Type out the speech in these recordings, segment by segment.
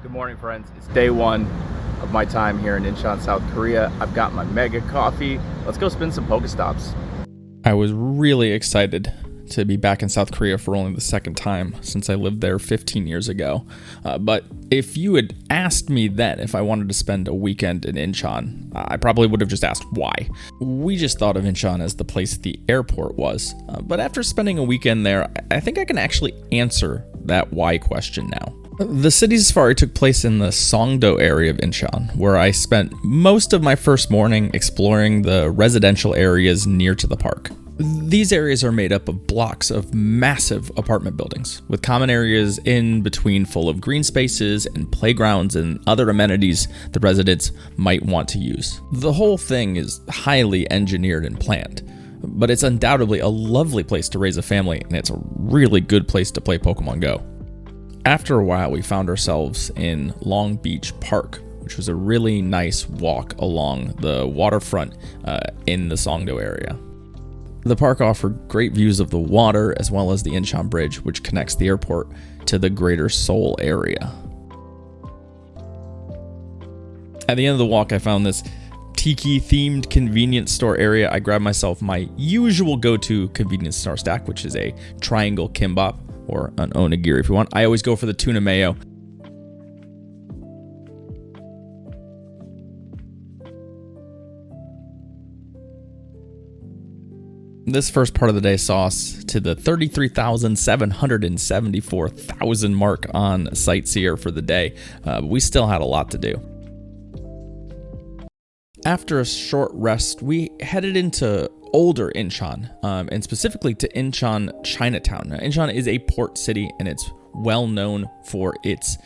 Good morning, friends. It's day one of my time here in Incheon, South Korea. I've got my mega coffee. Let's go spin some Pokestops. I was really excited to be back in South Korea for only the second time since I lived there 15 years ago. But if you had asked me then if I wanted to spend a weekend in Incheon, I probably would have just asked why. We just thought of Incheon as the place the airport was. But after spending a weekend there, I think I can actually answer that why question now. The city safari took place in the Songdo area of Incheon, where I spent most of my first morning exploring the residential areas near to the park. These areas are made up of blocks of massive apartment buildings, with common areas in between full of green spaces and playgrounds and other amenities the residents might want to use. The whole thing is highly engineered and planned, but it's undoubtedly a lovely place to raise a family, and it's a really good place to play Pokémon Go. After a while, we found ourselves in Long Beach Park, which was a really nice walk along the waterfront in the Songdo area. The park offered great views of the water as well as the Incheon Bridge, which connects the airport to the greater Seoul area. At the end of the walk, I found this tiki-themed convenience store area. I grabbed myself my usual go-to convenience store stack, which is a triangle kimbap, or an onigiri if you want. I always go for the tuna mayo. This first part of the day saw us to the 33,774,000 mark on Sightseer for the day. We still had a lot to do. After a short rest, we headed into older Incheon, and specifically to Incheon Chinatown. Now, Incheon is a port city, and it's well known for its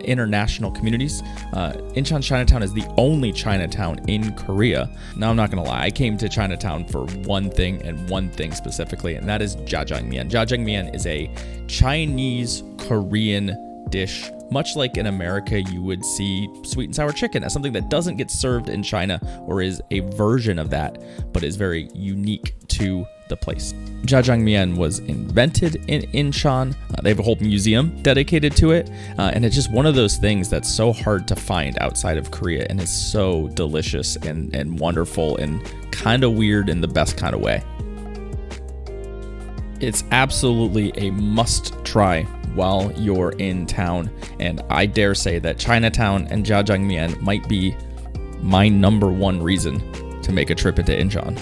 international communities. Incheon Chinatown is the only Chinatown in Korea. Now, I'm not gonna lie, I came to Chinatown for one thing and one thing specifically, and that is jjajangmyeon. Jjajangmyeon is a Chinese Korean dish. Much like in America, you would see sweet and sour chicken as something that doesn't get served in China, or is a version of that, but is very unique to the place. Jjajangmyeon was invented in Incheon. They have a whole museum dedicated to it, and it's just one of those things that's so hard to find outside of Korea, and is so delicious and wonderful and kind of weird in the best kind of way. It's absolutely a must try while you're in town, and I dare say that Chinatown and jjajangmyeon might be my number one reason to make a trip into Incheon.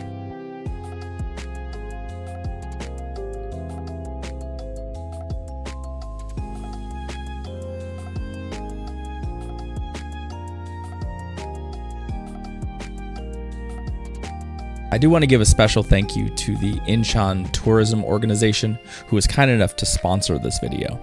I do want to give a special thank you to the Incheon Tourism Organization, who was kind enough to sponsor this video.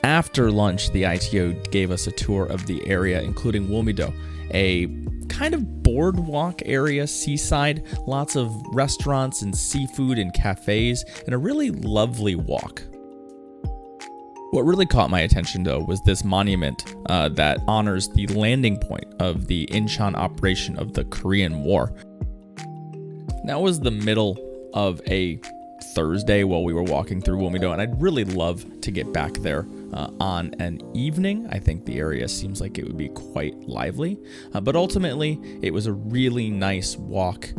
After lunch, the ITO gave us a tour of the area, including Wolmido, a kind of boardwalk area, seaside, lots of restaurants and seafood and cafes, and a really lovely walk. What really caught my attention, though, was this monument that honors the landing point of the Incheon operation of the Korean War. That was the middle of a Thursday while we were walking through Wolmido, and I'd really love to get back there on an evening. I think the area seems like it would be quite lively, but ultimately, it was a really nice walk.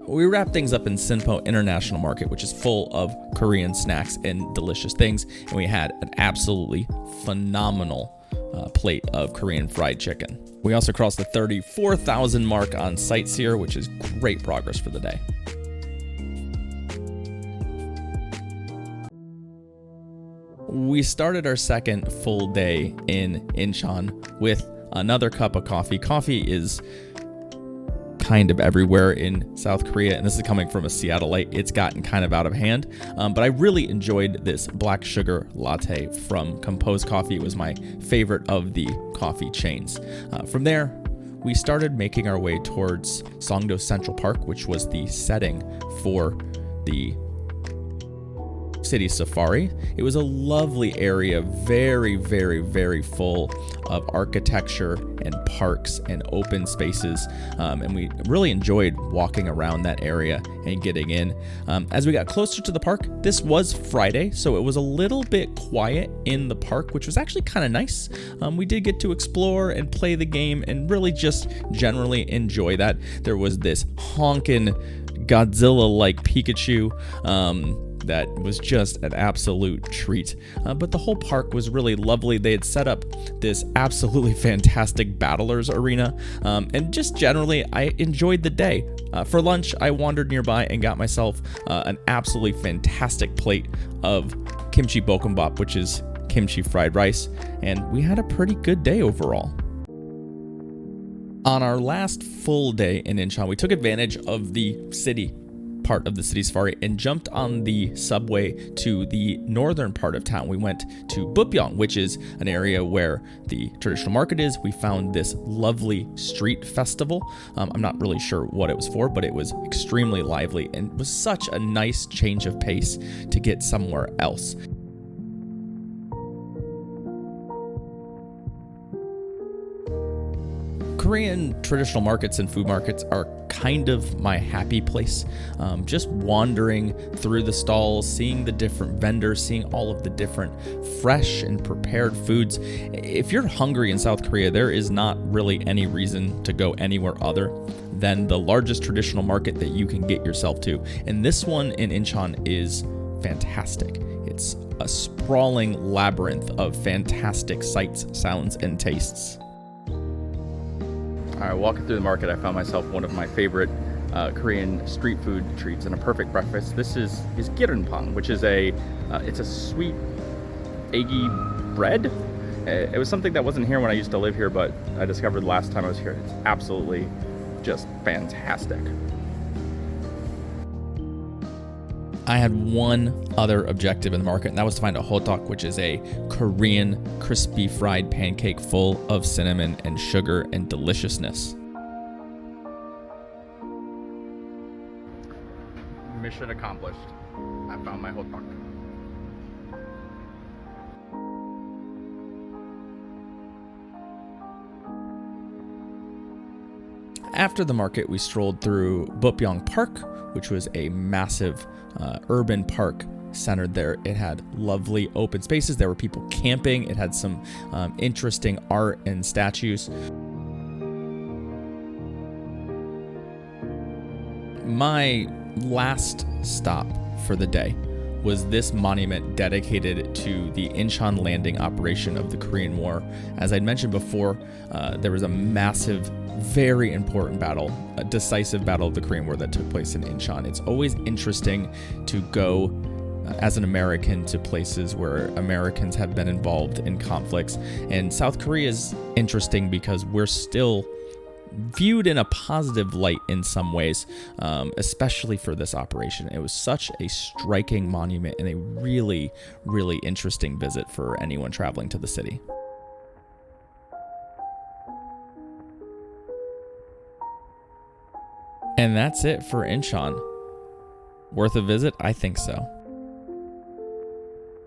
We wrapped things up in Sinpo International Market, which is full of Korean snacks and delicious things, and we had an absolutely phenomenal plate of Korean fried chicken. We also crossed the 34,000 mark on Sightseer, which is great progress for the day. We started our second full day in Incheon with another cup of coffee. Coffee is kind of everywhere in South Korea, and this is coming from a Seattleite. It's gotten kind of out of hand, but I really enjoyed this black sugar latte from Compose Coffee. It was my favorite of the coffee chains. From there, we started making our way towards Songdo Central Park, which was the setting for the City Safari. It was a lovely area, very, very, very full of architecture and parks and open spaces, and we really enjoyed walking around that area and getting in. As we got closer to the park, this was Friday, so it was a little bit quiet in the park, which was actually kind of nice. We did get to explore and play the game and really just generally enjoy that. There was this honking Godzilla-like Pikachu that was just an absolute treat. But the whole park was really lovely. They had set up this absolutely fantastic battlers arena, and just generally, I enjoyed the day. For lunch, I wandered nearby and got myself an absolutely fantastic plate of kimchi bokkeumbap, which is kimchi fried rice, and we had a pretty good day overall. On our last full day in Incheon, we took advantage of the city part of the city safari and jumped on the subway to the northern part of town. We went to Bupyeong, which is an area where the traditional market is. We found this lovely street festival. I'm not really sure what it was for, but it was extremely lively and was such a nice change of pace to get somewhere else. Korean traditional markets and food markets are kind of my happy place. Just wandering through the stalls, seeing the different vendors, seeing all of the different fresh and prepared foods. If you're hungry in South Korea, there is not really any reason to go anywhere other than the largest traditional market that you can get yourself to. And this one in Incheon is fantastic. It's a sprawling labyrinth of fantastic sights, sounds, and tastes. All right, walking through the market, I found myself one of my favorite Korean street food treats and a perfect breakfast. This is girenpang, which is it's a sweet, eggy bread. It was something that wasn't here when I used to live here, but I discovered last time I was here. It's absolutely just fantastic. I had one other objective in the market, and that was to find a hotak, which is a Korean crispy fried pancake full of cinnamon and sugar and deliciousness. Mission accomplished. I found my hotak. After the market, we strolled through Bupyeong Park, which was a massive urban park centered there. It had lovely open spaces. There were people camping. It had some interesting art and statues. My last stop for the day was this monument dedicated to the Incheon landing operation of the Korean War. As I'd mentioned before, there was a massive, very important battle, a decisive battle of the Korean War that took place in Incheon. It's always interesting to go as an American to places where Americans have been involved in conflicts. And South Korea is interesting because we're still viewed in a positive light in some ways, especially for this operation. It was such a striking monument and a really, really interesting visit for anyone traveling to the city. And that's it for Incheon. Worth a visit? I think so.